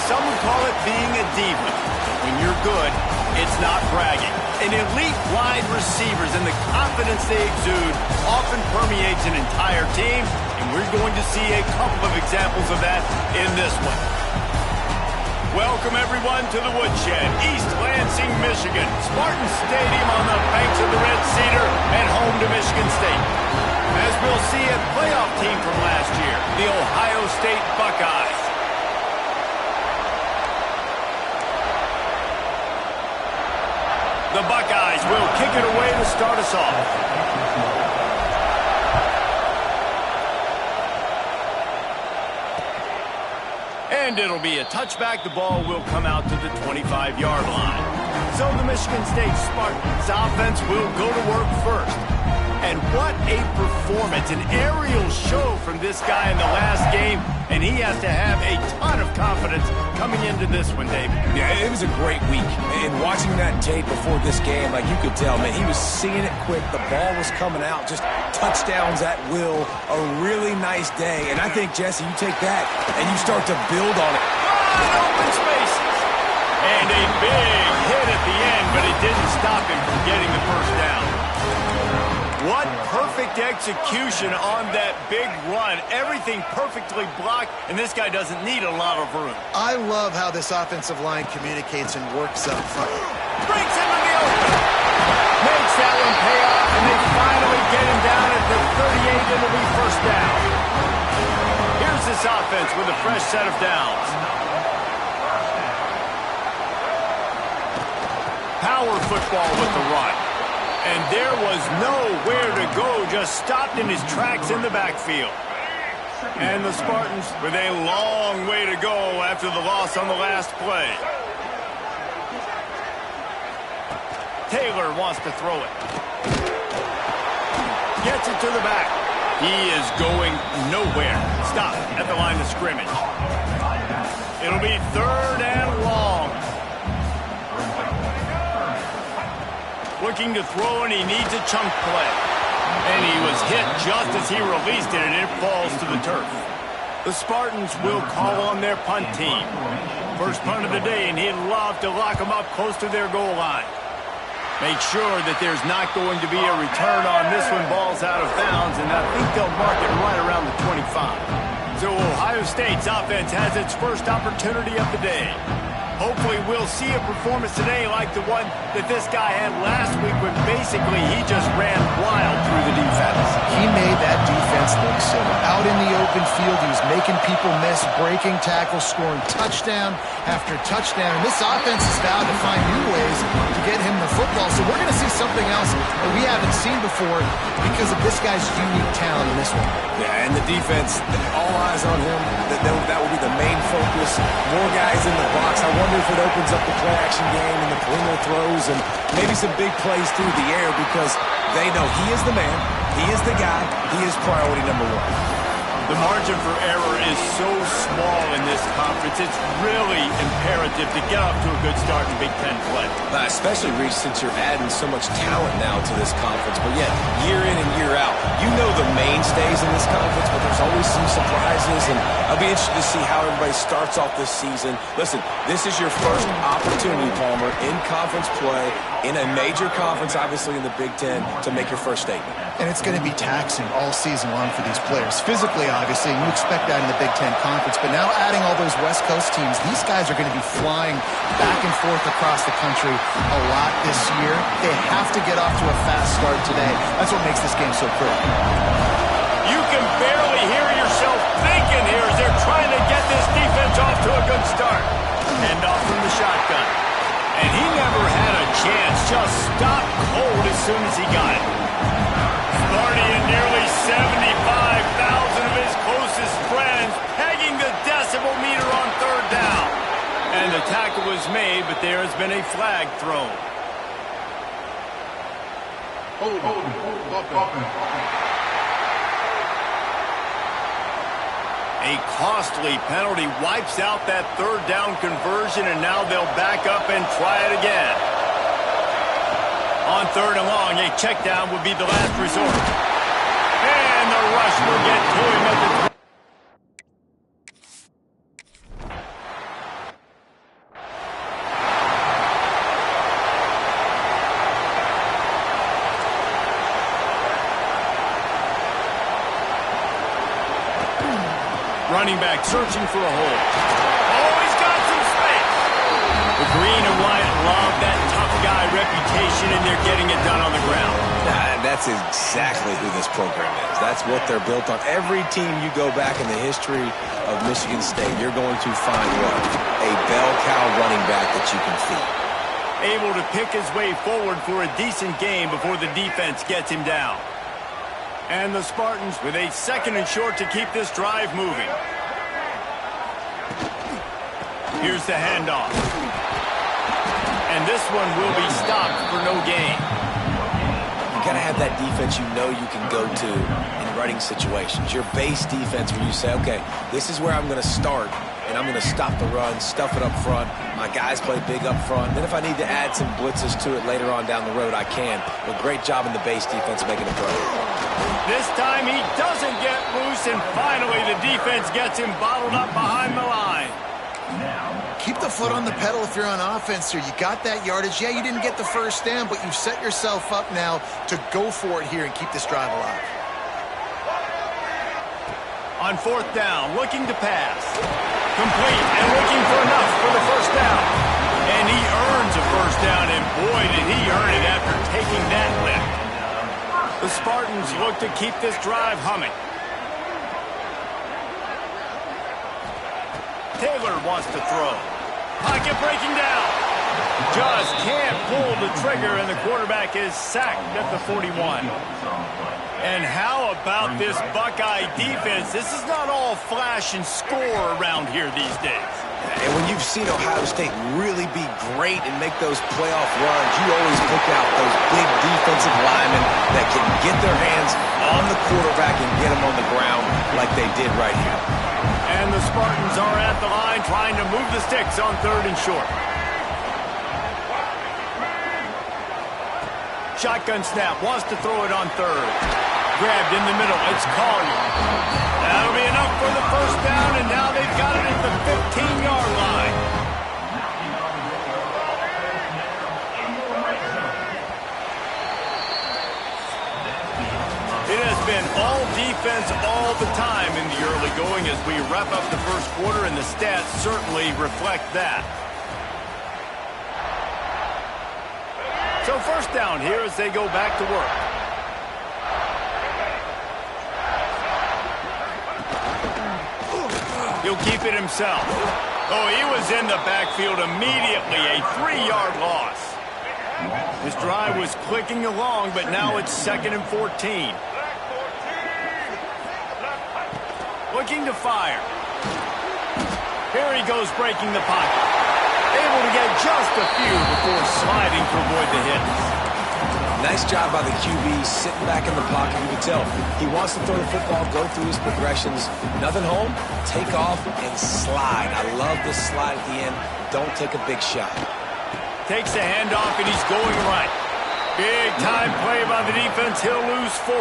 some would call it being a diva. When you're good, it's not bragging. An elite wide receivers and the confidence they exude often permeates an entire team, and we're going to see a couple of examples of that in this one. Welcome, everyone, to the Woodshed, East Lansing, Michigan. Spartan Stadium on the banks of the Red Cedar and home to Michigan State. As we'll see, a playoff team from last year, the Ohio State Buckeyes. The Buckeyes will kick it away to start us off. And it'll be a touchback. The ball will come out to the 25-yard line. So the Michigan State Spartans offense will go to work first. And what a performance, an aerial show from this guy in the last game. And he has to have a ton of confidence coming into this one, David. Yeah, it was a great week. And watching that tape before this game, like you could tell, man, he was seeing it quick. The ball was coming out, just touchdowns at will. A really nice day. And I think, Jesse, you take that and you start to build on it. Wide open spaces. And a big hit at the end, but it didn't stop him from getting the first down. What perfect execution on that big run. Everything perfectly blocked, and this guy doesn't need a lot of room. I love how this offensive line communicates and works up front. Breaks into the open. Makes that one pay off, and they finally get him down at the 38. It'll be first down. Here's this offense with a fresh set of downs. Power football with the run. And there was nowhere to go, just stopped in his tracks in the backfield. And the Spartans with a long way to go after the loss on the last play. Taylor wants to throw it. Gets it to the back. He is going nowhere. Stop at the line of scrimmage. It'll be third and long. Looking to throw, and he needs a chunk play. And he was hit just as he released it, and it falls to the turf. The Spartans will call on their punt team. First punt of the day, and he'd love to lock them up close to their goal line. Make sure that there's not going to be a return on this one. Ball's out of bounds, and I think they'll mark it right around the 25. So Ohio State's offense has its first opportunity of the day. Hopefully we'll see a performance today like the one that this guy had last week when basically he just ran wild through the defense. He made that defense look silly. Out in the open field, he was making people miss, breaking tackles, scoring touchdown after touchdown. And this offense has vowed to find new ways to get him the football. So we're going to see something else that we haven't seen before because of this guy's unique talent in this one. Yeah, and the defense, all eyes on him. That will be the main focus. More guys in the box. I wonder if it opens up the play-action game and the perimeter throws and maybe some big plays through the air because they know he is the man, he is the guy, he is priority number one. The margin for error is so small in this conference, it's really imperative to get off to a good start in Big Ten play. Especially, Reece, since you're adding so much talent now to this conference, but yet, year in and year out, you know the mainstays in this conference, but there's always some surprises, and I'll be interested to see how everybody starts off this season. Listen, this is your first opportunity, Palmer, in conference play, in a major conference, obviously in the Big Ten, to make your first statement. And it's going to be taxing all season long for these players. Physically, obviously, and you expect that in the Big Ten Conference. But now adding all those West Coast teams, these guys are going to be flying back and forth across the country a lot this year. They have to get off to a fast start today. That's what makes this game so critical. You can barely hear yourself thinking here as they're trying to get this defense off to a good start. Hand off from the shotgun. And he never had a chance. Just stopped cold as soon as he got it. Sparty nearly 75,000 of his closest friends pegging the decibel meter on third down. And the tackle was made, but there has been a flag thrown. A costly penalty wipes out that third down conversion, and now they'll back up and try it again. On third and long, a check down would be the last resort. And the rush will get to him at the running back searching for a hole. Oh, he's got some space. The green and white love that tough guy reputation, and they're getting it done on the ground. That's exactly who this program is. That's what they're built on. Every team you go back in the history of Michigan State, you're going to find what? A bell cow running back that you can feed. Able to pick his way forward for a decent game before the defense gets him down. And the Spartans with a 2nd and short to keep this drive moving. Here's the handoff. And this one will be stopped for no gain. You got to have that defense you know you can go to in running situations. Your base defense where you say, okay, this is where I'm going to start, and I'm going to stop the run, stuff it up front. My guys play big up front. Then if I need to add some blitzes to it later on down the road, I can. But great job in the base defense making a play. This time he doesn't get loose, and finally the defense gets him bottled up behind the line. Keep the foot on the pedal if you're on offense here. You got that yardage. Yeah, you didn't get the first down, but you've set yourself up now to go for it here and keep this drive alive. On 4th down, looking to pass. Complete and looking for enough for the first down. And he earns a first down, and boy, did he earn it after taking that lift. The Spartans look to keep this drive humming. Taylor wants to throw. Pocket breaking down. Just can't pull the trigger, and the quarterback is sacked at the 41. And how about this Buckeye defense? This is not all flash and score around here these days. And when you've seen Ohio State really be great and make those playoff runs, you always look out those big defensive linemen that can get their hands on the quarterback and get him on the ground like they did right here. And the Spartans are at the line trying to move the sticks on 3rd and short. Shotgun snap, wants to throw it on 3rd. Grabbed in the middle, it's Collier. That'll be enough for the first down, and now they've got it at the 15-yard line. It has been all defense all the time in the early going as we wrap up the first quarter, and the stats certainly reflect that. So first down here as they go back to work. He'll keep it himself. Oh, he was in the backfield immediately, a 3-yard loss. This drive was clicking along, but now it's 2nd and 14. Looking to fire. Here he goes breaking the pocket. Able to get just a few before sliding to avoid the hits. Nice job by the QB sitting back in the pocket. You can tell he wants to throw the football, go through his progressions. Nothing home, take off and slide. I love this slide at the end. Don't take a big shot. Takes the handoff and he's going right. Big time play by the defense. He'll lose 4.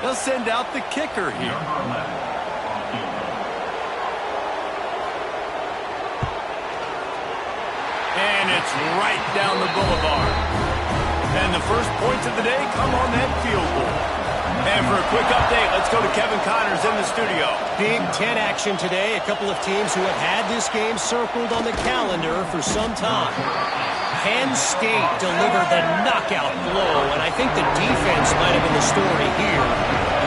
They'll send out the kicker here. And it's right down the boulevard. And the first points of the day come on that field goal. And for a quick update, let's go to Kevin Connors in the studio. Big Ten action today. A couple of teams who have had this game circled on the calendar for some time. Penn State delivered the knockout blow, and I think the defense might have been the story here.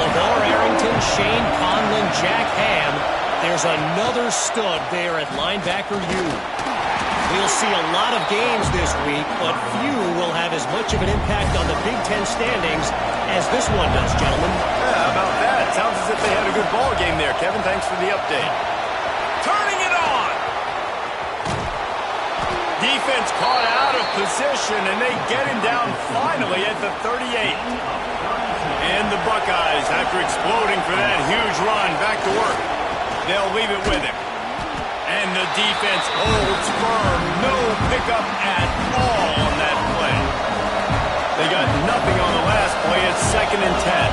LeVar Arrington, Shane Conlon, Jack Ham. There's another stud there at linebacker U. We'll see a lot of games this week, but few will have as much of an impact on the Big Ten standings as this one does, gentlemen. Yeah, how about that? Sounds as if they had a good ball game there, Kevin. Thanks for the update. Turning it on! Defense caught out of position, and they get him down finally at the 38. And the Buckeyes, after exploding for that huge run, back to work. They'll leave it with him. And the defense holds firm. No pickup at all on that play. They got nothing on the last play. It's 2nd and 10.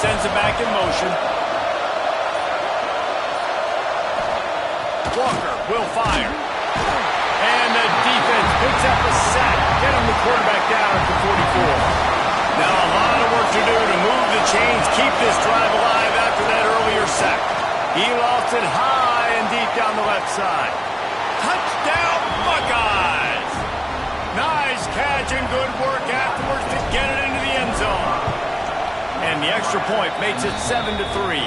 Sends it back in motion. Walker will fire. And the defense picks up a sack, getting the quarterback down at the 44. Now a lot of work to do to move the chains, keep this drive alive after that earlier sack. He lost it high and deep down the left side. Touchdown, Buckeyes! Nice catch and good work afterwards to get it into the end zone. And the extra point makes it 7-3.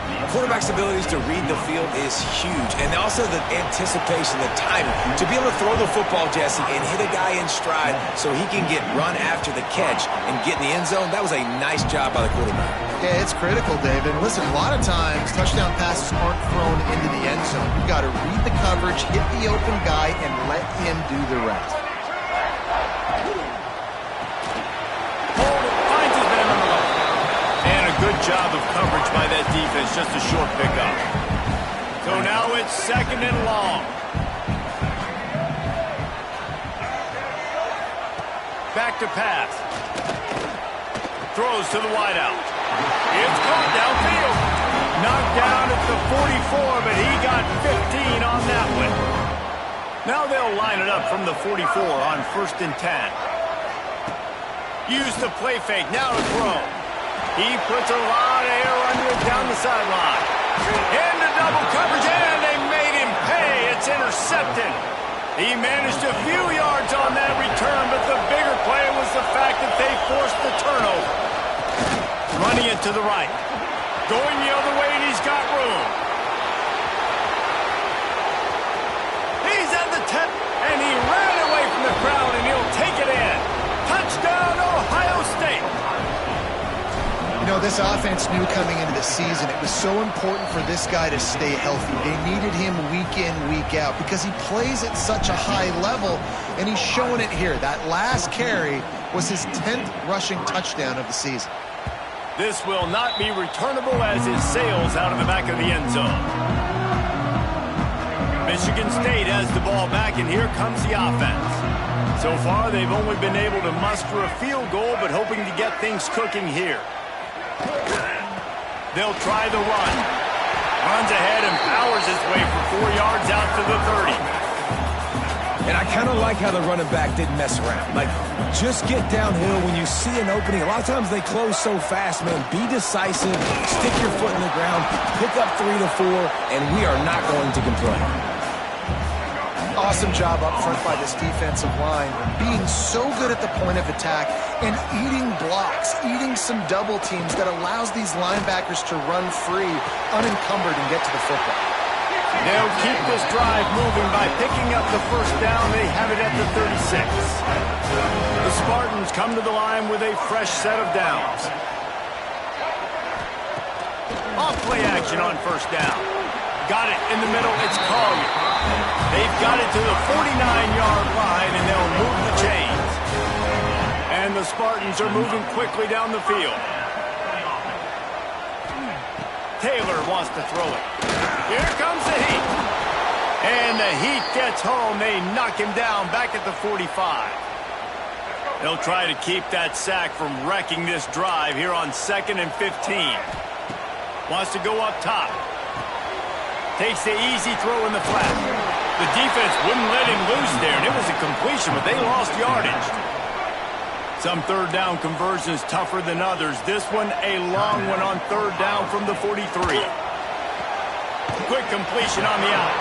A quarterback's abilities to read the field is huge, and also the anticipation, the timing. To be able to throw the football, Jesse, and hit a guy in stride so he can get run after the catch and get in the end zone, that was a nice job by the quarterback. Yeah, it's critical, David. Listen, a lot of times touchdown passes aren't thrown into the end zone. You've got to read the coverage, hit the open guy, and let him do the rest. Good job of coverage by that defense, just a short pickup. So now it's 2nd and long. Back to pass. Throws to the wideout. It's caught downfield. Knocked down at the 44, but he got 15 on that one. Now they'll line it up from the 44 on 1st and 10. Use the play fake, now to throw. He puts a lot of air under it down the sideline. Into double coverage, and they made him pay. It's intercepted. He managed a few yards on that return, but the bigger play was the fact that they forced the turnover. Running it to the right. Going the other way, and he's got room. He's at the 10, and he ran away from the crowd, and he'll take it in. Touchdown, Ohio State. You know, this offense knew coming into the season it was so important for this guy to stay healthy. They needed him week in, week out because he plays at such a high level, and he's showing it here. That last carry was his 10th rushing touchdown of the season. This will not be returnable as it sails out of the back of the end zone. Michigan State has the ball back, and here comes the offense. So far, they've only been able to muster a field goal, but hoping to get things cooking here. They'll try the run. Runs ahead and powers his way for 4 yards out to the 30. And I kind of like how the running back didn't mess around. Like, just get downhill when you see an opening. A lot of times they close so fast, man. Be decisive, stick your foot in the ground, pick up 3 to 4, and we are not going to complain. Awesome job up front by this defensive line, being so good at the point of attack and eating blocks, eating some double teams that allows these linebackers to run free, unencumbered, and get to the football. They'll keep this drive moving by picking up the first down. They have it at the 36. The Spartans come to the line with a fresh set of downs. Off play action on first down. Got it in the middle. It's Collier. They've got it to the 49-yard line, and they'll move the chains. And the Spartans are moving quickly down the field. Taylor wants to throw it. Here comes the Heat. And the Heat gets home. They knock him down back at the 45. They'll try to keep that sack from wrecking this drive here on 2nd and 15. Wants to go up top. Takes the easy throw in the flat. The defense wouldn't let him loose there, and it was a completion, but they lost yardage. Some third down conversions tougher than others. This one, a long one on 3rd down from the 43. Quick completion on the out.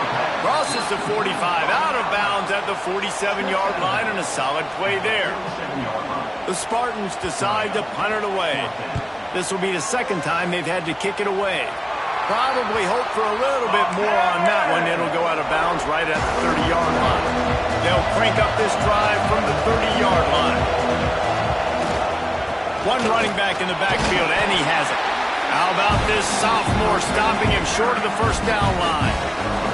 Crosses the 45, out of bounds at the 47-yard line, and a solid play there. The Spartans decide to punt it away. This will be the 2nd time they've had to kick it away. Probably hope for a little bit more on that one. It'll go out of bounds right at the 30-yard line. They'll crank up this drive from the 30-yard line. One running back in the backfield, and he has it. How about this sophomore stopping him short of the first down line?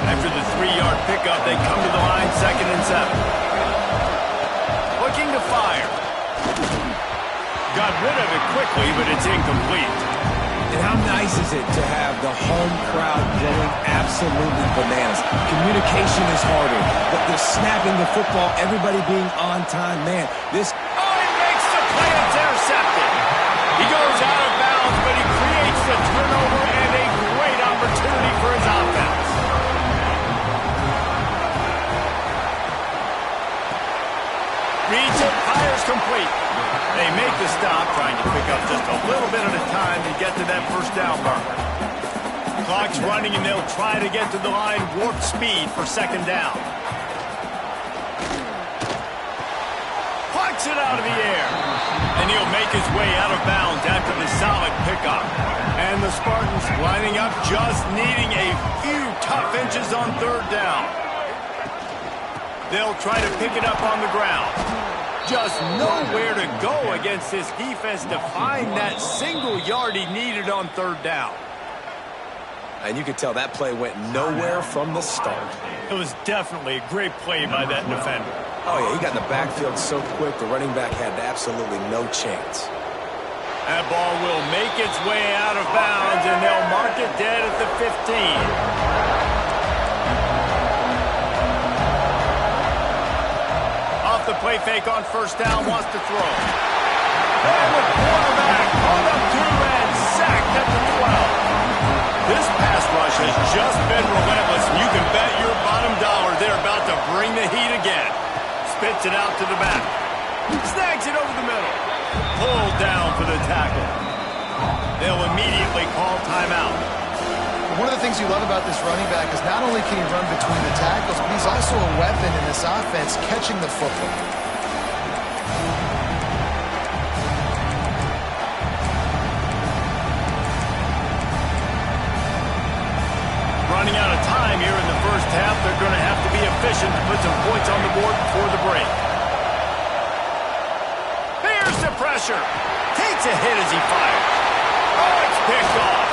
After the 3-yard pickup, they come to the line 2nd and 7. Looking to fire. Got rid of it quickly, but it's incomplete. And how nice is it to have the home crowd going absolutely bananas? Communication is harder, but the snapping the football, everybody being on time, man, this... Oh, he makes the play. It's intercepted. He goes out of bounds, but he creates the turnover and a great opportunity for his offense. Reads it, fires complete. They make the stop, trying to pick up just a little bit at a time to get to that first down marker. Clock's running, and they'll try to get to the line warp speed for second down. Plucks it out of the air. And he'll make his way out of bounds after the solid pickup. And the Spartans lining up, just needing a few tough inches on third down. They'll try to pick it up on the ground. Just nowhere to go against this defense to find that single yard he needed on third down. And you could tell that play went nowhere from the start. It was definitely a great play by that defender. Oh, yeah, he got in the backfield so quick, the running back had absolutely no chance. That ball will make its way out of bounds, and they'll mark it dead at the 15. Off the play fake on first down, wants to throw. And the quarterback pulled up to and sacked at the 12. This pass rush has just been relentless, and you can bet your bottom dollar they're about to bring the heat again. Spits it out to the back. Snags it over the middle. Pulled down for the tackle. They'll immediately call timeout. One of the things you love about this running back is not only can he run between the tackles, but he's also a weapon in this offense catching the football. Running out of time here in the first half. They're going to have to be efficient to put some points on the board before the break. Here's the pressure. Takes a hit as he fires. Oh, it's picked off.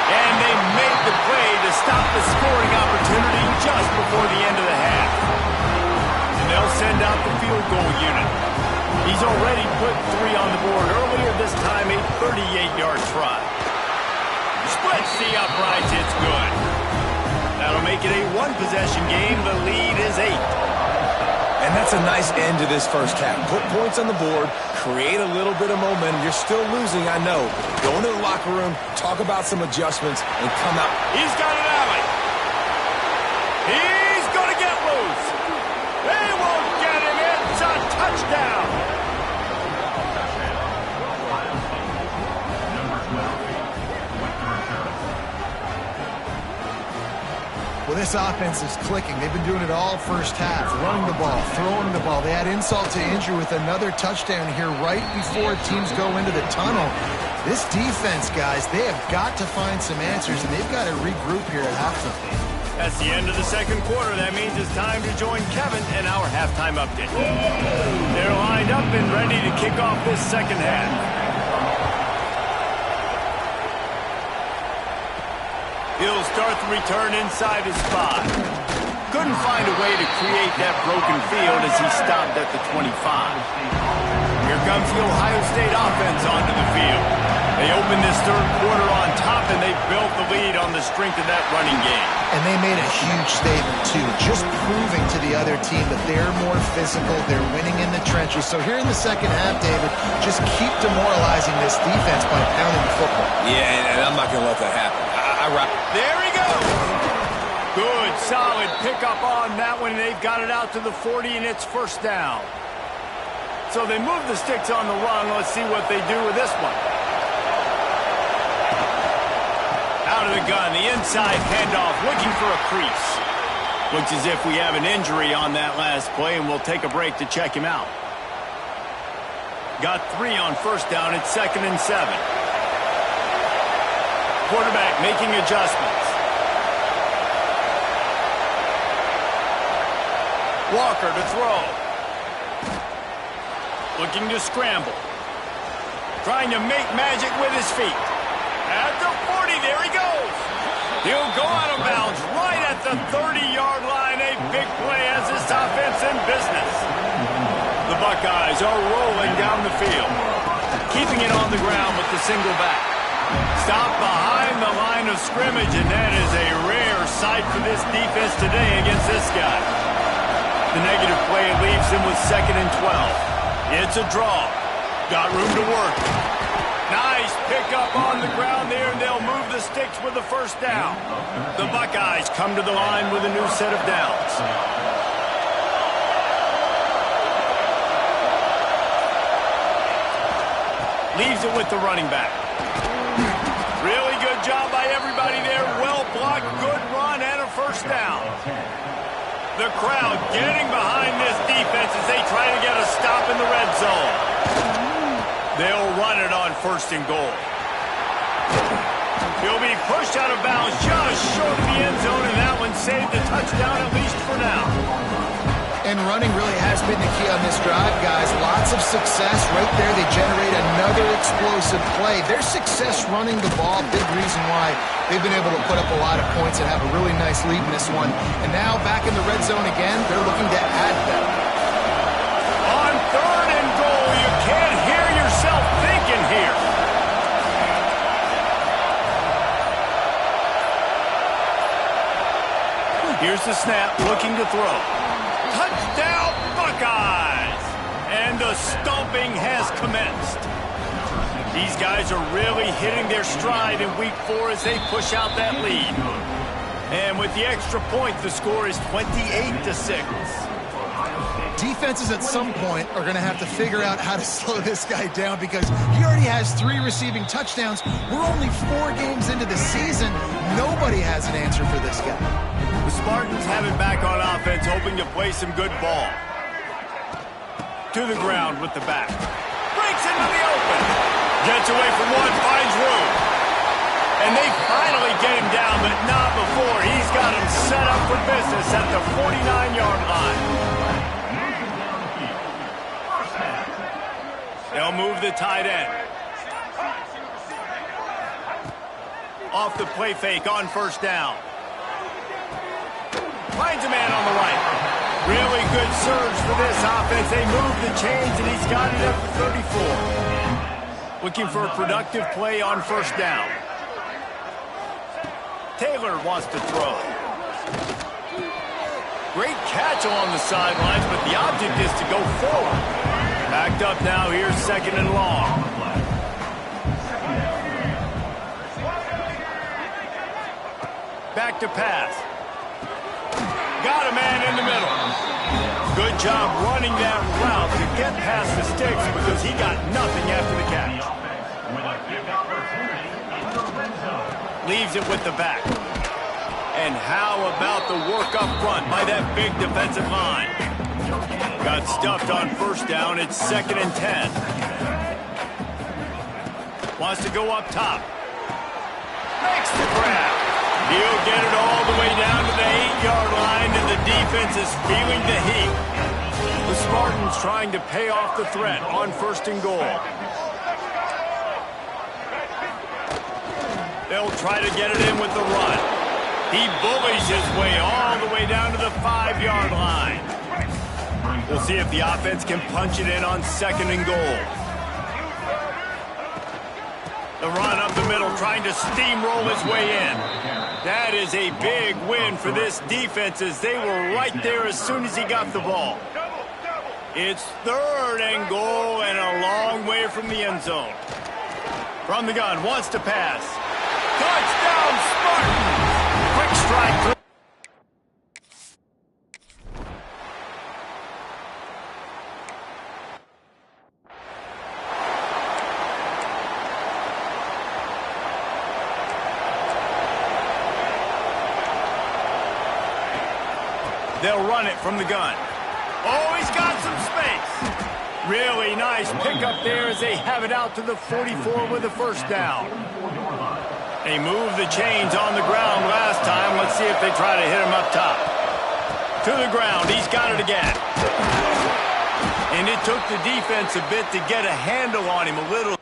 And they make the play to stop the scoring opportunity just before the end of the half. And they'll send out the field goal unit. He's already put 3 on the board earlier, this time a 38-yard try. Splits the uprights, it's good. That'll make it a one-possession game. The lead is 8. And that's a nice end to this first half. Put points on the board, create a little bit of momentum. You're still losing, I know. Go into the locker room, talk about some adjustments, and come out. He's got an alley. He's going to get loose. They won't get him. It's a touchdown. Well, this offense is clicking. They've been doing it all first half, running the ball, throwing the ball. They add insult to injury with another touchdown here right before teams go into the tunnel. This defense, guys, they have got to find some answers, and they've got to regroup here at halftime. That's the end of the second quarter. That means it's time to join Kevin in our halftime update. They're lined up and ready to kick off this second half. He'll start the return inside his 5. Couldn't find a way to create that broken field as he stopped at the 25. Here comes the Ohio State offense onto the field. They open this third quarter on top, and they built the lead on the strength of that running game. And they made a huge statement, too, just proving to the other team that they're more physical, they're winning in the trenches. So here in the second half, David, just keep demoralizing this defense by pounding the football. Yeah, and I'm not going to let that happen. There he goes. Good, solid pickup on that one. They've got it out to the 40, and it's first down. So they move the sticks on the run. Let's see what they do with this one. Out of the gun, the inside handoff, looking for a crease. Looks as if we have an injury on that last play, and we'll take a break to check him out. Got 3 on first down. It's 2nd and 7. Quarterback making adjustments. Walker to throw. Looking to scramble. Trying to make magic with his feet. At the 40, there he goes. He'll go out of bounds right at the 30-yard line. A big play as this offense in business. The Buckeyes are rolling down the field. Keeping it on the ground with the single back. Stopped behind the line of scrimmage, and that is a rare sight for this defense today against this guy. The negative play leaves him with 2nd and 12. It's a draw. Got room to work. Nice pickup on the ground there, and they'll move the sticks with the first down. The Buckeyes come to the line with a new set of downs. Leaves it with the running back. Really good job by everybody there. The crowd getting behind this defense as they try to get a stop in the red zone. They'll run it on 1st and goal. He'll be pushed out of bounds just short of the end zone, and that one saved the touchdown at least for now. And running really has been the key on this drive, guys. Lots of success right there. They generate another explosive play. Their success running the ball, big reason why they've been able to put up a lot of points and have a really nice lead in this one. And now back in the red zone again, they're looking to add them. On 3rd and goal, you can't hear yourself thinking here. Here's the snap, looking to throw. Touchdown, Buckeyes! And the stomping has commenced. These guys are really hitting their stride in week 4 as they push out that lead. And with the extra point, the score is 28-6. Defenses at some point are going to have to figure out how to slow this guy down because he already has 3 receiving touchdowns. We're only 4 games into the season. Nobody has an answer for this guy. The Spartans have it back on offense, hoping to play some good ball. To the ground with the back. Breaks into the open. Gets away from one, finds room. And they finally get him down, but not before. He's got him set up for business at the 49-yard line. They'll move the tight end. Off the play fake on 1st down. Finds a man on the right. Really good surge for this offense. They move the chains, and he's got it up to 34. Looking for a productive play on 1st down. Taylor wants to throw. Great catch along the sidelines, but the object is to go forward. Backed up now, here's 2nd and long. Back to pass. Got a man in the middle. Good job running that route to get past the sticks because he got nothing after the catch. Leaves it with the back. And how about the work up front by that big defensive line? Got stuffed on 1st down. It's 2nd and 10. Wants to go up top. Makes the grab. He'll get it all the way down to the 8-yard line, and the defense is feeling the heat. The Spartans trying to pay off the threat on 1st and goal. They'll try to get it in with the run. He bullies his way all the way down to the 5-yard line. We'll see if the offense can punch it in on 2nd and goal. The run up the middle, trying to steamroll his way in. That is a big win for this defense as they were right there as soon as he got the ball. It's 3rd and goal and a long way from the end zone. From the gun, wants to pass. Touchdown, Spartans! Quick strike through. They'll run it from the gun. Oh, he's got some space. Really nice pickup there as they have it out to the 44 with the 1st down. They moved the chains on the ground last time. Let's see if they try to hit him up top. To the ground. He's got it again. And it took the defense a bit to get a handle on him a little.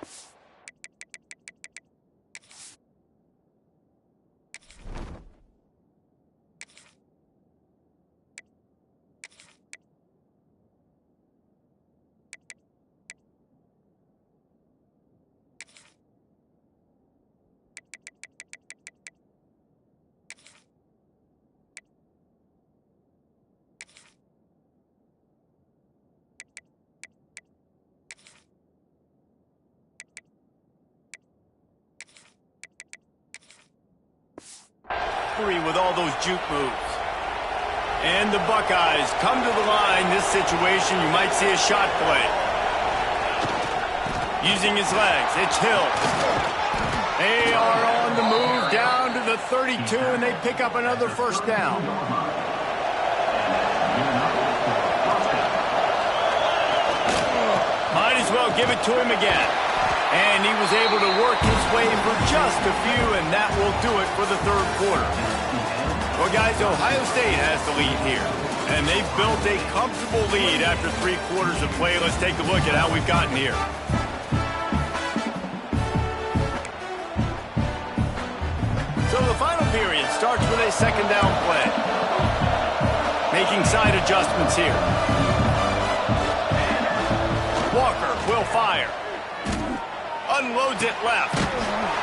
With all those juke moves. And the Buckeyes come to the line. This situation, you might see a shot play. Using his legs, it's Hill. They are on the move down to the 32, and they pick up another 1st down. give it to him again. And he was able to work his way for just a few, and that will do it for the third quarter. Well, guys, Ohio State has the lead here. And they've built a comfortable lead after 3 quarters of play. Let's take a look at how we've gotten here. So the final period starts with a second down play. Making side adjustments here. Walker will fire. Unloads it left.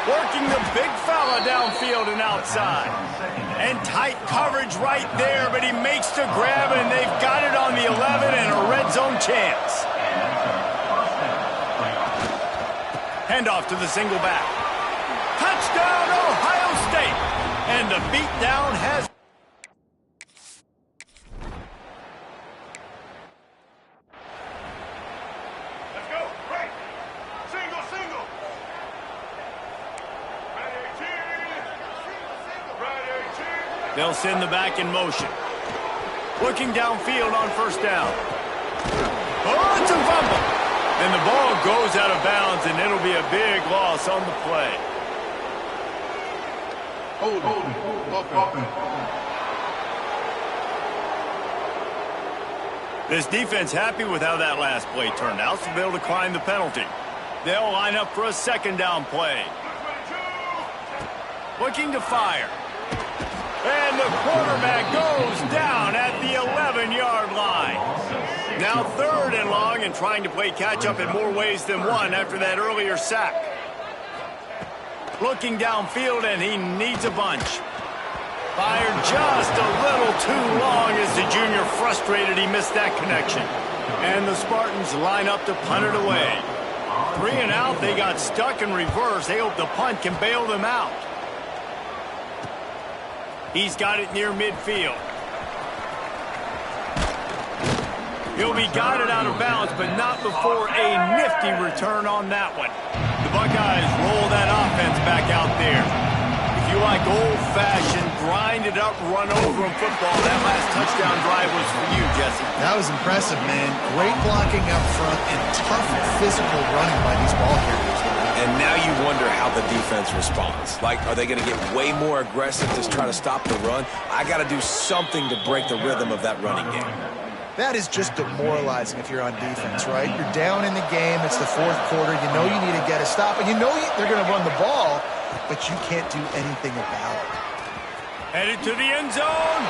Working the big fella downfield and outside. And tight coverage right there, but he makes the grab, and they've got it on the 11 and a red zone chance. Handoff to the single back. Touchdown, Ohio State. And the beatdown has... Let's go. Break. Single, single. They'll send the back in motion. Looking downfield on first down. Oh, it's a fumble. And the ball goes out of bounds, and it'll be a big loss on the play. Hold it. This defense happy with how that last play turned out, so they'll decline the penalty. They'll line up for a second down play. Looking to fire. And the quarterback goes down at the 11-yard line. Now third and long, and trying to play catch-up in more ways than one after that earlier sack. Looking downfield, and he needs a bunch. Fired just a little too long as the junior frustrated he missed that connection. And the Spartans line up to punt it away. 3 and out, they got stuck in reverse. They hope the punt can bail them out. He's got it near midfield. He'll be guided out of bounds, but not before a nifty return on that one. The Buckeyes roll that offense back out there. If you like old-fashioned, grind-it-up, run-over football, that last touchdown drive was for you, Jesse. That was impressive, man. Great blocking up front and tough physical running by these ball carriers. And now you wonder how the defense responds. Like, are they going to get way more aggressive to try to stop the run? I got to do something to break the rhythm of that running game. That is just demoralizing if you're on defense, right? You're down in the game. It's the fourth quarter. You know you need to get a stop, and you know they're going to run the ball, but you can't do anything about it. Headed to the end zone.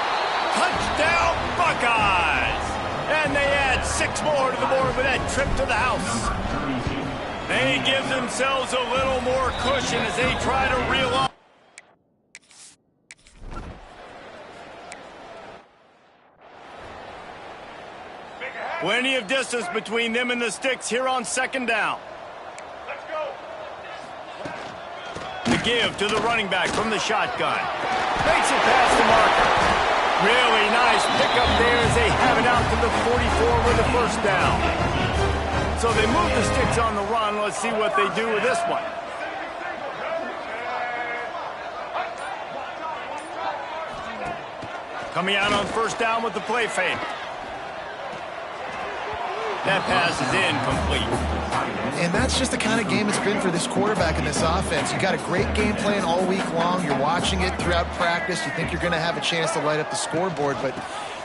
Touchdown, Buckeyes! And they add 6 more to the board with that trip to the house. They give themselves a little more cushion as they try to reel off. Plenty of distance between them and the sticks here on second down. Let's go. The give to the running back from the shotgun. Makes it past the marker. Really nice pickup there as they have it out to the 44 with the first down. So they move the sticks on the run. Let's see what they do with this one. Coming out on first down with the play fake. That pass is incomplete. And that's just the kind of game it's been for this quarterback in this offense. You got a great game plan all week long. You're watching it throughout practice. You think you're going to have a chance to light up the scoreboard, but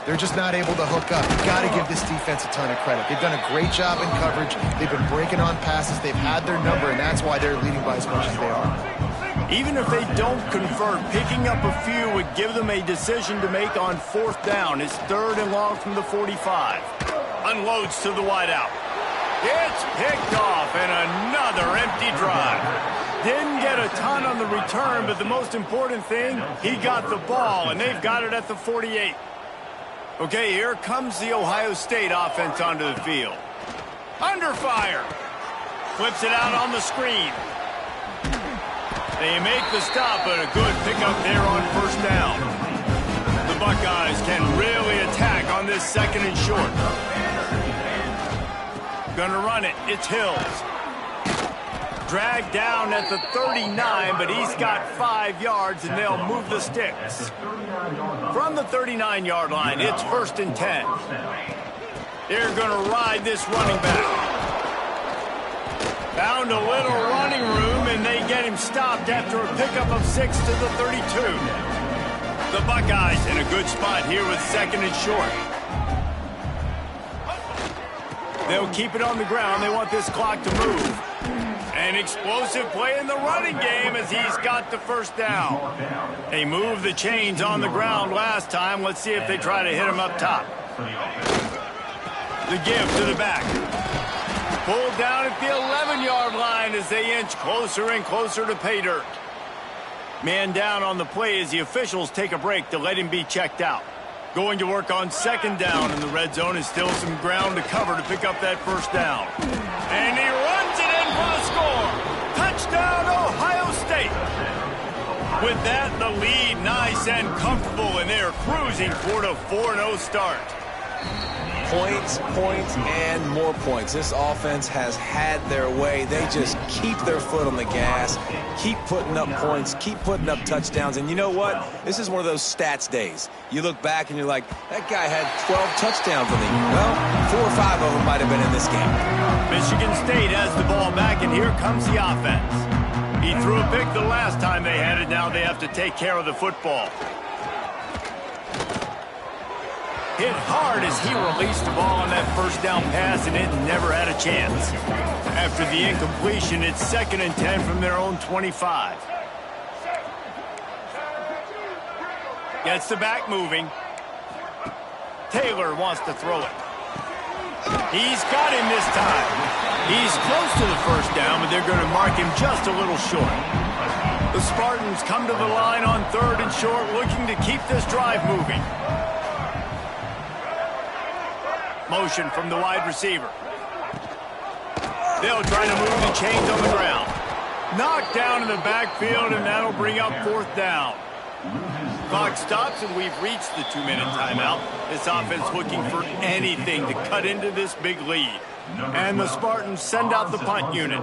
they're just not able to hook up. You've got to give this defense a ton of credit. They've done a great job in coverage. They've been breaking on passes. They've had their number, and that's why they're leading by as much as they are. Even if they don't convert, picking up a few would give them a decision to make on fourth down. It's third and long from the 45. Unloads to the wideout. It's picked off, and another empty drive. Didn't get a ton on the return, but the most important thing, he got the ball, and they've got it at the 48. Okay, here comes the Ohio State offense onto the field. Under fire. Flips it out on the screen. They make the stop, but a good pickup there on first down. The Buckeyes can really attack on this second and short. Gonna run it. It's Hills. Dragged down at the 39, but he's got 5 yards, and they'll move the sticks. From the 39-yard line, it's first and 10. They're gonna ride this running back. Found a little running room, and they get him stopped after a pickup of 6 to the 32. The Buckeyes in a good spot here with 2nd and short. They'll keep it on the ground. They want this clock to move. An explosive play in the running game as he's got the first down. They moved the chains on the ground last time. Let's see if they try to hit him up top. The give to the back. Pulled down at the 11-yard line as they inch closer and closer to pay dirt. Man down on the play as the officials take a break to let him be checked out. Going to work on 2nd down in the red zone is still some ground to cover to pick up that first down. And he runs it in for the score. Touchdown, Ohio State. With that, the lead nice and comfortable, and they're cruising toward a 4-0 start. Points, and more points. This offense has had their way. They just keep their foot on the gas, keep putting up points, keep putting up touchdowns. And you know what? This is one of those stats days. You look back and you're like, that guy had 12 touchdowns in the year. Well, 4 or 5 of them might have been in this game. Michigan State has the ball back, and here comes the offense. He threw a pick the last time they had it. Now they have to take care of the football. Hit hard as he released the ball on that first down pass, and it never had a chance. After the incompletion, it's 2nd and 10 from their own 25. Gets the back moving. Taylor wants to throw it. He's got him this time. He's close to the first down, but they're going to mark him just a little short. The Spartans come to the line on 3rd and short, looking to keep this drive moving. Motion from the wide receiver. They'll try to move the chains on the ground. Knocked down in the backfield, and that'll bring up 4th down. Clock stops, and we've reached the 2-minute timeout. This offense looking for anything to cut into this big lead. And the Spartans send out the punt unit.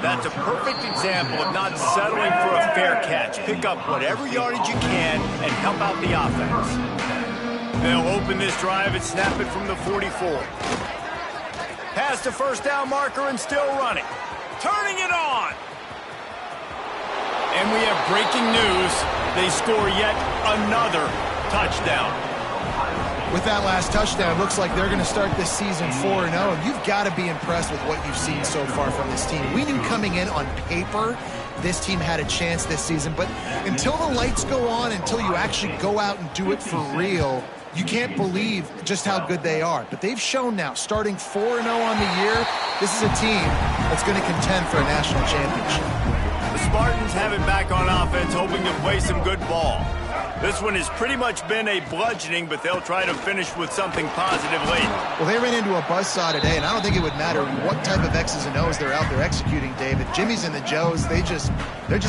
That's a perfect example of not settling for a fair catch. Pick up whatever yardage you can and help out the offense. They'll open this drive and snap it from the 44. Past the first down marker and still running. Turning it on. And we have breaking news. They score yet another touchdown. With that last touchdown, looks like they're going to start this season 4-0, and you've got to be impressed with what you've seen so far from this team. We knew coming in on paper this team had a chance this season, but until the lights go on, until you actually go out and do it for real, you can't believe just how good they are. But they've shown now, starting 4-0 on the year, this is a team that's going to contend for a national championship. The Spartans have it back on offense, hoping to play some good ball. This one has pretty much been a bludgeoning, but they'll try to finish with something positive late. Well, they ran into a buzzsaw today, and I don't think it would matter what type of X's and O's they're out there executing, David. Jimmy's and the Joes, they're just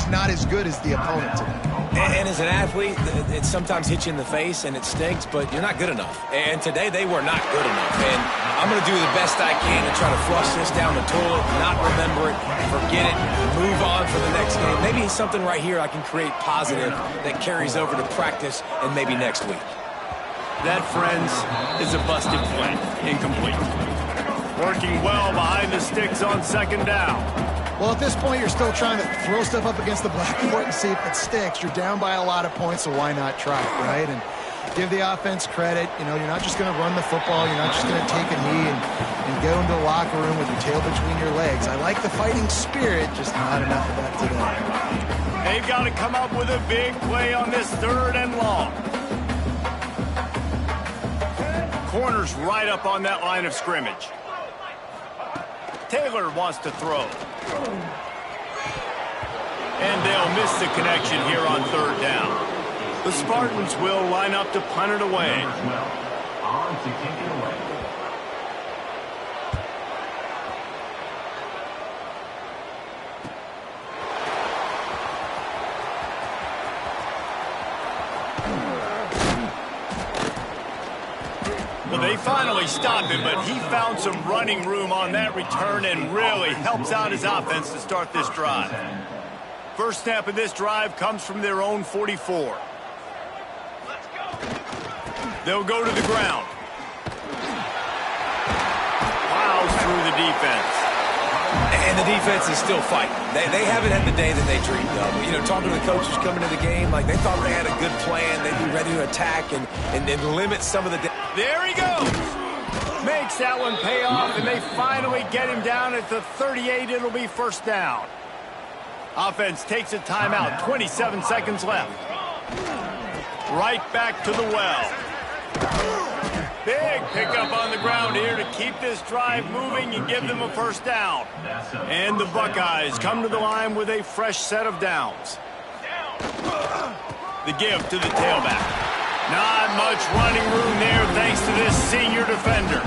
not as good as the opponent today. And as an athlete, it sometimes hits you in the face and it stinks, but you're not good enough. And today they were not good enough. And I'm going to do the best I can to try to flush this down the toilet, not remember it, forget it, move on for the next game. Maybe something right here I can create positive that carries over to practice and maybe next week. That, friends, is a busted play. Incomplete. Working well behind the sticks on 2nd down. Well, at this point, you're still trying to throw stuff up against the blackboard and see if it sticks. You're down by a lot of points, so why not try it, right? And give the offense credit. You know, you're not just going to run the football. You're not just going to take a knee and go into the locker room with your tail between your legs. I like the fighting spirit, just not enough of that today. They've got to come up with a big play on this 3rd and long. Corner's right up on that line of scrimmage. Taylor wants to throw. And they'll miss the connection here on 3rd down. The Spartans will line up to punt it away. Well, they finally stopped him, but he found some running room on that return and really helps out his offense to start this drive. First snap of this drive comes from their own 44. They'll go to the ground. Plows through the defense. And the defense is still fighting. They haven't had the day that they dreamed of. You know, talking to the coaches coming to the game, like they thought they had a good plan. They'd be ready to attack and limit some of the... There he goes. Makes that one pay off, and they finally get him down at the 38. It'll be first down. Offense takes a timeout. 27 seconds left. Right back to the well. Big pickup on the ground here to keep this drive moving and give them a first down. And the Buckeyes come to the line with a fresh set of downs. The give to the tailback. Not much running room there thanks to this senior defender.